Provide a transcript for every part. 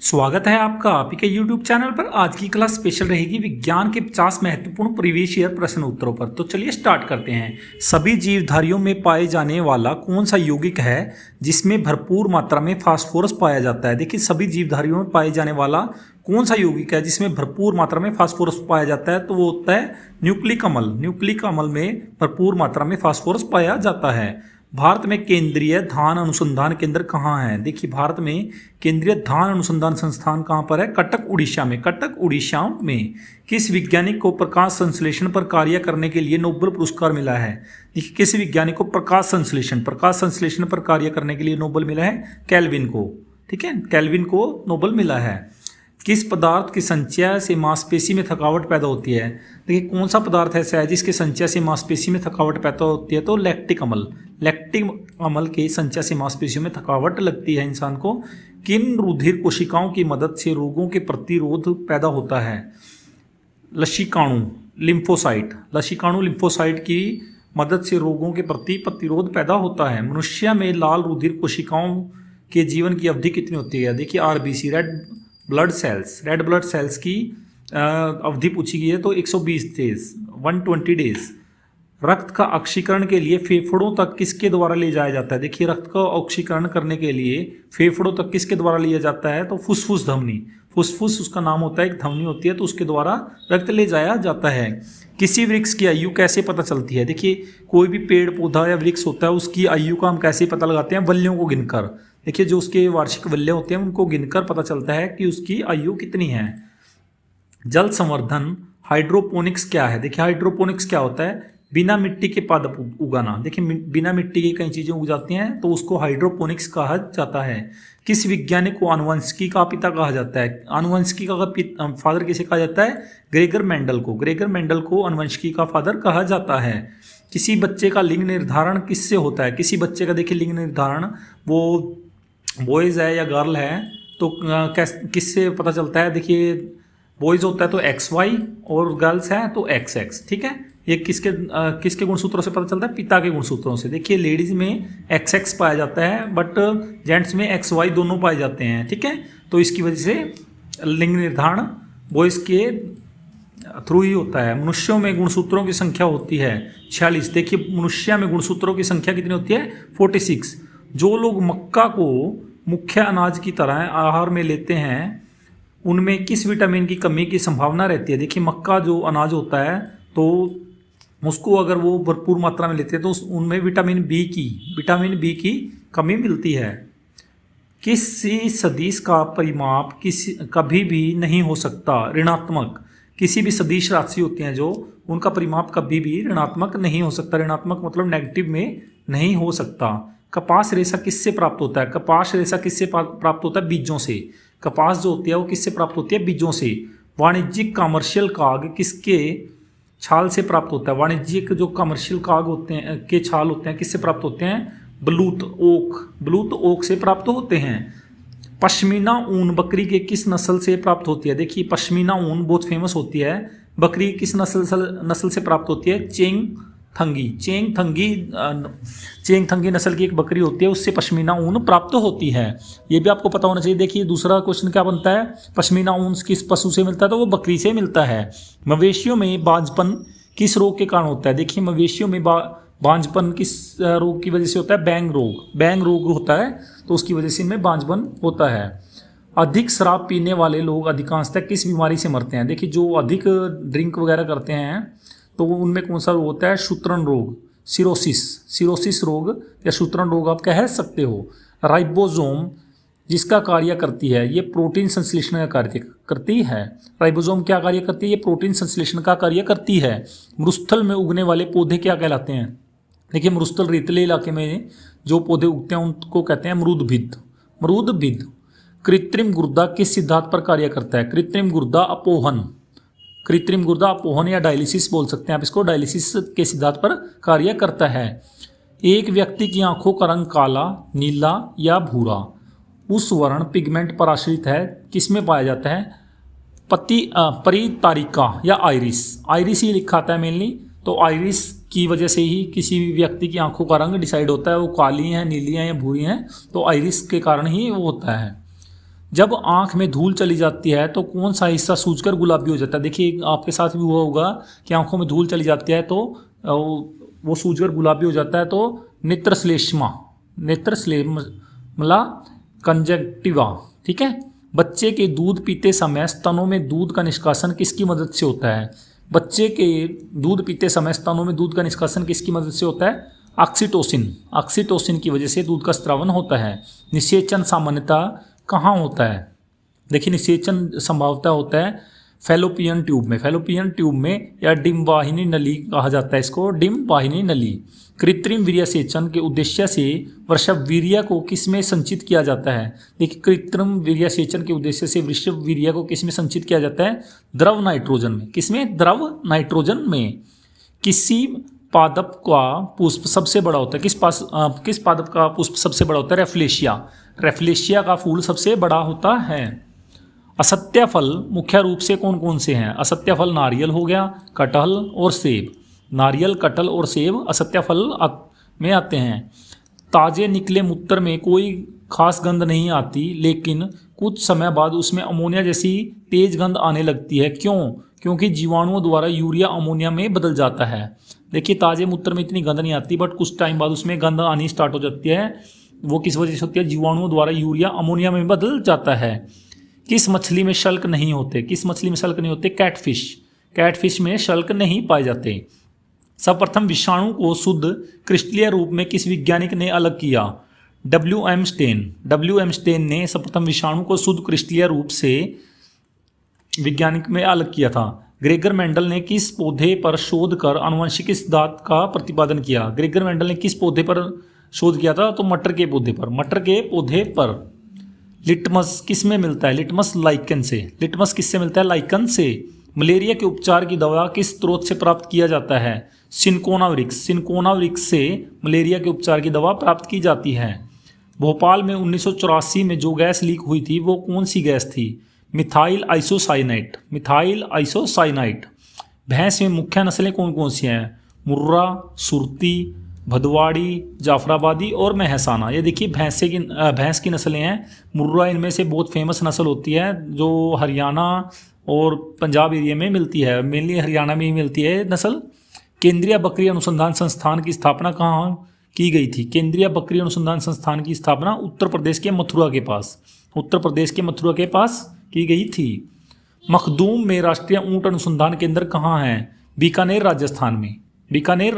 स्वागत है आपका आप ही के YouTube चैनल पर। आज की क्लास स्पेशल रहेगी विज्ञान के 50 महत्वपूर्ण प्रीवियस ईयर प्रश्न उत्तरों पर। तो चलिए स्टार्ट करते हैं। सभी जीवधारियों में पाए जाने वाला कौन सा यौगिक है जिसमें भरपूर मात्रा में फास्फोरस पाया जाता है? देखिए, सभी जीवधारियों में पाए जाने वाला कौन सा यौगिक है जिसमें भरपूर मात्रा में फास्फोरस पाया जाता है? तो वो होता है न्यूक्लिक अम्ल। न्यूक्लिक अम्ल में भरपूर मात्रा में फास्फोरस पाया जाता है। भारत में केंद्रीय धान अनुसंधान केंद्र कहाँ है? देखिए, भारत में केंद्रीय धान अनुसंधान संस्थान कहाँ पर है? कटक उड़ीसा में। कटक उड़ीसा में किस वैज्ञानिक को प्रकाश संश्लेषण पर कार्य करने के लिए नोबेल पुरस्कार मिला है? देखिए, किस वैज्ञानिक को प्रकाश संश्लेषण पर कार्य करने के लिए नोबेल मिला है? केल्विन को। ठीक है, केल्विन को नोबेल मिला है। किस पदार्थ की संचय से मांसपेशी में थकावट पैदा होती है? देखिए, कौन सा पदार्थ ऐसा है जिसके संचय से मांसपेशी में थकावट पैदा होती है? तो लैक्टिक अम्ल। लैक्टिक अम्ल के संचय से मांसपेशियों में थकावट लगती है इंसान को। किन रुधिर कोशिकाओं की मदद से रोगों के प्रतिरोध पैदा होता है? लसीकाणु लिम्फोसाइट। लसीकाणु लिम्फोसाइट की मदद से रोगों के प्रति प्रतिरोध पैदा होता है। मनुष्य में लाल रुधिर कोशिकाओं के जीवन की अवधि कितनी होती है? देखिए, RBC रेड ब्लड सेल्स की अवधि पूछी गई है तो 120 डेज 120 डेज। रक्त का ऑक्सीकरण के लिए फेफड़ों तक किसके द्वारा ले जाया जाता है? देखिए, रक्त का ऑक्सीकरण करने के लिए फेफड़ों तक किसके द्वारा लिया जाता है? तो फुसफुस धमनी। फुसफुस उसका नाम होता है, एक धमनी होती है, तो उसके द्वारा रक्त ले जाया जाता है। किसी वृक्ष की आयु कैसे पता चलती है? देखिए, कोई भी पेड़ पौधा या वृक्ष होता है उसकी आयु का हम कैसे पता लगाते हैं? वल्लियों को गिनकर। देखिए, जो उसके वार्षिक वल्ले होते हैं उनको गिनकर पता चलता है कि उसकी आयु कितनी है। जल संवर्धन हाइड्रोपोनिक्स क्या है? देखिए, हाइड्रोपोनिक्स क्या होता है? बिना मिट्टी के पादप उगाना। देखिए, बिना मिट्टी की कई चीज़ें उग जाती हैं तो उसको हाइड्रोपोनिक्स कहा जाता है। किस वैज्ञानिक को आनुवंशिकी का पिता कहा जाता है? आनुवंशिकी का फादर किसे कहा जाता है? ग्रेगर मेंडल को। ग्रेगर मेंडल को आनुवंशिकी का फादर कहा जाता है। किसी बच्चे का लिंग निर्धारण किससे होता है? किसी बच्चे का देखिए लिंग निर्धारण वो बॉयज़ है या गर्ल है तो किससे पता चलता है? देखिए, बॉयज़ होता है तो XY और गर्ल्स हैं तो XX। ठीक है, ये किसके गुणसूत्रों से पता चलता है? पिता के गुणसूत्रों से। देखिए, लेडीज़ में XX पाया जाता है बट जेंट्स में XY दोनों पाए जाते हैं। ठीक है, तो इसकी वजह से लिंग निर्धारण बॉयज़ के थ्रू ही होता है। मनुष्यों में गुणसूत्रों की संख्या होती है 46। देखिए, मनुष्य में गुणसूत्रों की संख्या कितनी होती है? 46। जो लोग मक्का को मुख्य अनाज की तरह आहार में लेते हैं उनमें किस विटामिन की कमी की संभावना रहती है? देखिए, मक्का जो अनाज होता है तो उसको अगर वो भरपूर मात्रा में लेते हैं तो उनमें विटामिन बी की कमी मिलती है। किसी सदिश का परिमाप कभी भी नहीं हो सकता ऋणात्मक। किसी भी सदिश राशि होती हैं जो उनका परिमाप कभी भी ऋणात्मक नहीं हो सकता। ऋणात्मक मतलब नेगेटिव में नहीं हो सकता। कपास रेशा किससे प्राप्त होता है? कपास रेशा किससे प्राप्त होता है? बीजों से। कपास जो होती है वो किससे प्राप्त होती है? बीजों से। वाणिज्यिक कमर्शियल काग किसके छाल से प्राप्त होता है? वाणिज्यिक जो कमर्शियल काग होते हैं के छाल होते हैं किससे प्राप्त होते हैं? ब्लूथ ओक से प्राप्त होते हैं। पश्मीना ऊन बकरी के किस नस्ल से प्राप्त होती है? देखिए, पश्मीना ऊन बहुत फेमस होती है। बकरी किस नस्ल से प्राप्त होती है? चेंगथंगी नस्ल की एक बकरी होती है, उससे पश्मीना ऊन प्राप्त होती है। ये भी आपको पता होना चाहिए। देखिए, दूसरा क्वेश्चन क्या बनता है? पश्मीना ऊन किस पशु से मिलता है? तो वो बकरी से मिलता है। मवेशियों में बांझपन किस रोग के कारण होता है? देखिए, मवेशियों में बांझपन किस रोग की वजह से होता है? बैंग रोग होता है तो उसकी वजह से इनमें बांझपन होता है। अधिक शराब पीने वाले लोग अधिकांशतः किस बीमारी से मरते हैं? देखिए, जो अधिक ड्रिंक वगैरह करते हैं तो उनमें कौन सा रोग होता है? शूत्रण रोग, सिरोसिस रोग या शूत्रण रोग आप कह सकते हो। राइबोसोम जिसका कार्य करती है ये प्रोटीन संश्लेषण का कार्य करती है। राइबोसोम क्या कार्य करती है? ये प्रोटीन संश्लेषण का कार्य करती है। मरुस्थल में उगने वाले पौधे क्या कहलाते हैं? देखिए, मरुस्थल रेतीले इलाके में जो पौधे उगते हैं उनको कहते हैं मरूदभिद। कृत्रिम गुर्दा किस सिद्धांत पर कार्य करता है? कृत्रिम गुर्दा अपोहन या डायलिसिस बोल सकते हैं आप इसको। डायलिसिस के सिद्धांत पर कार्य करता है। एक व्यक्ति की आंखों का रंग काला, नीला या भूरा उस वर्ण पिगमेंट पर आश्रित है किसमें पाया जाता है? परितारिका या आइरिस ही लिखा आता है मेनली। तो आइरिस की वजह से ही किसी भी व्यक्ति की आंखों का रंग डिसाइड होता है, वो काली हैं, नीली हैं या भूरी हैं, तो आइरिस के कारण ही वो होता है। जब आंख में धूल चली जाती है तो कौन सा हिस्सा सूजकर गुलाबी हो जाता है? देखिए आपके साथ भी हुआ होगा कि आंखों में धूल चली जाती है तो वो सूजकर गुलाबी हो जाता है। तो नेत्रश्लेष्मा कंजक्टिवा, ठीक है। बच्चे के दूध पीते समय स्तनों में दूध का निष्कासन किसकी मदद से होता है? बच्चे के दूध पीते समय स्तनों में दूध का निष्कासन किसकी मदद से होता है? ऑक्सीटोसिन की वजह से दूध का स्रावन होता है। निषेचन सामान्यतः कहाँ होता है? देखिए निषेचन संभवतः होता है फैलोपियन ट्यूब में या डिम वाहिनी नली कहा जाता है इसको, डिम वाहिनी नली। कृत्रिम वीर्यसेचन के उद्देश्य से वृषभ वीर्य को किसमें संचित किया जाता है? देखिए कृत्रिम वीर्यसेचन के उद्देश्य से वृषभ वीर्य को किसमें संचित किया जाता है? द्रव नाइट्रोजन में। किसमें? द्रव नाइट्रोजन में। किसी पादप का पुष्प सबसे बड़ा होता है? किस पादप का पुष्प सबसे बड़ा होता है? रेफ्लेशिया का फूल सबसे बड़ा होता है। असत्य फल मुख्य रूप से कौन कौन से हैं? असत्य फल नारियल हो गया, कटहल और सेब। नारियल, कटहल और सेब असत्य फल में आते हैं। ताजे निकले मूत्र में कोई खास गंध नहीं आती, लेकिन कुछ समय बाद उसमें अमोनिया जैसी तेज गंध आने लगती है। क्यों? क्योंकि जीवाणुओं द्वारा यूरिया अमोनिया में बदल जाता है। देखिए ताजे मूत्र में इतनी गंध नहीं आती, बट कुछ टाइम बाद उसमें गंध आनी स्टार्ट हो जाती है। वो किस वजह से होती है? जीवाणुओं द्वारा यूरिया अमोनिया में बदल जाता है। किस मछली में शल्क नहीं होते? कैटफिश में शल्क नहीं पाए जाते। सर्वप्रथम विषाणु को शुद्ध क्रिस्टलीय रूप में किस वैज्ञानिक ने अलग किया? W.M. स्टेन ने सर्वप्रथम विषाणु को शुद्ध क्रिस्टलीय रूप से वैज्ञानिक में अलग किया था। ग्रेगर मेंडल ने किस पौधे पर शोध कर आनुवंशिक सिद्धांत का प्रतिपादन किया? ग्रेगर मेंडल ने किस पौधे पर शोध किया था? तो मटर के पौधे पर। लिटमस किस में मिलता है? लिटमस लाइकन से। लिटमस किससे मिलता है? लाइकन से। मलेरिया के उपचार की दवा किस स्रोत से प्राप्त किया जाता है? सिनकोना वृक्ष से मलेरिया के उपचार की दवा प्राप्त की जाती है। भोपाल में 1984 में जो गैस लीक हुई थी वो कौन सी गैस थी? Methyl isocyanate. भैंस में मुख्य नस्लें कौन कौन सी हैं? मुर्रा, सुरती, भदवाड़ी, जाफराबादी और महसाना। ये देखिए भैंस की नस्लें हैं। मुर्रा इनमें से बहुत फेमस नस्ल होती है जो हरियाणा और पंजाब एरिया में मिलती है, मेनली हरियाणा में ही मिलती है नस्ल। केंद्रीय बकरी अनुसंधान संस्थान की स्थापना कहाँ की गई थी? केंद्रीय बकरी अनुसंधान संस्थान की स्थापना उत्तर प्रदेश के मथुरा के पास की गई थी। मखदूम में राष्ट्रीय ऊंट अनुसंधान केंद्र कहाँ है? बीकानेर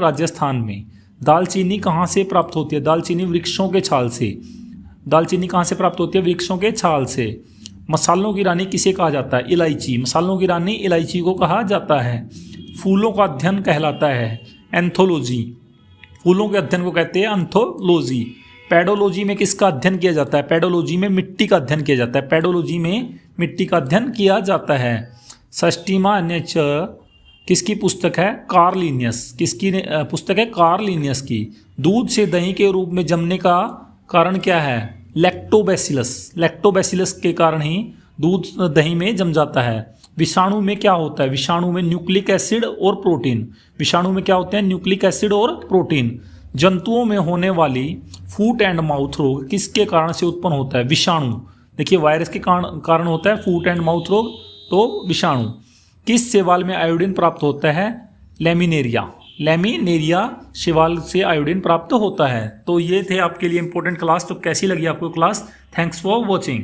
राजस्थान में। दालचीनी कहाँ से प्राप्त होती है? दालचीनी वृक्षों के छाल से। दालचीनी कहाँ से प्राप्त होती है? वृक्षों के छाल से। मसालों की रानी किसे कहा जाता है? इलायची। मसालों की रानी इलायची को कहा जाता है। फूलों का अध्ययन कहलाता है एंथोलॉजी। फूलों के अध्ययन को कहते हैं एंथोलॉजी। पेडोलॉजी में किसका अध्ययन किया जाता है? पेडोलॉजी में मिट्टी का अध्ययन किया जाता है। सस्टीमा नेचर किसकी पुस्तक है? Karl Linnaeus. किसकी पुस्तक है? कार्ल लिनियस की। दूध से दही के रूप में जमने का कारण क्या है? लैक्टोबैसिलस के कारण ही दूध दही में जम जाता है। विषाणु में क्या होता है? विषाणु में न्यूक्लिक एसिड और प्रोटीन। जंतुओं में होने वाली फूट एंड माउथ रोग किसके कारण से उत्पन्न होता है? विषाणु। देखिए वायरस के कारण होता है फूट एंड माउथ रोग, तो विषाणु। किस शैवाल में आयोडीन प्राप्त होता है? लेमिनेरिया शैवाल से आयोडीन प्राप्त होता है। तो ये थे आपके लिए इंपॉर्टेंट क्लास। तो कैसी लगी आपको क्लास? Thanks for watching.